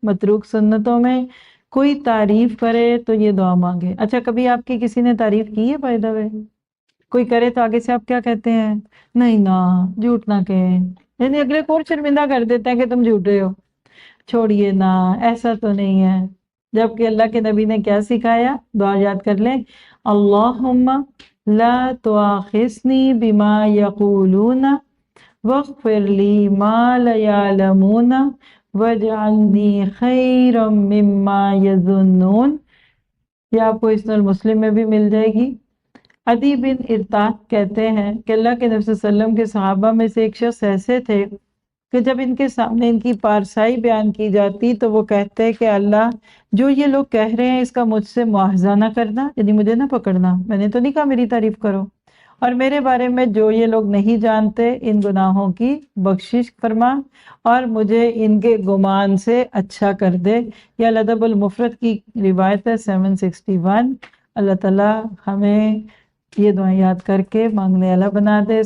متروک سنتوں میں کوئی تعریف کرے تو یہ دعا مانگے۔ اچھا کبھی آپ کی کسی نے تعریف کی ہے بائی دا وے؟ کوئی کرے تو آگے سے آپ کیا کہتے ہیں؟ نہیں نا، جھوٹ نہ کہیں، یعنی اگلے کو اور شرمندہ کر دیتے ہیں کہ تم جھوٹے ہو، چھوڑیے نا، ایسا تو نہیں ہے۔ جبکہ اللہ کے نبی نے کیا سکھایا؟ دعا یاد کر لیں، اللہم لا تؤاخذنی بما یقولون واغفر لی ما لا یعلمون واجعلنی خیرا مما یظنون۔ یہ آپ کو حسن المسلم میں بھی مل جائے گی۔ عدی بن ارطاح کہتے ہیں کہ اللہ کے نبی صلی اللہ علیہ وسلم کے صحابہ میں سے ایک شخص ایسے تھے کہ جب ان کے سامنے ان کی پارسائی بیان کی جاتی تو وہ کہتے کہ اللہ جو یہ لوگ کہہ رہے ہیں اس کا مجھ سے مواخذہ نہ کرنا، یعنی مجھے نہ پکڑنا، میں نے تو نہیں کہا میری تعریف کرو، اور میرے بارے میں جو یہ لوگ نہیں جانتے ان گناہوں کی بخشش فرما اور مجھے ان کے گمان سے اچھا کر دے۔ یہ الادب المفرد کی روایت ہے 761۔ اللہ تعالیٰ ہمیں یہ دعائیں یاد کر کے مانگنے والا بنا دے۔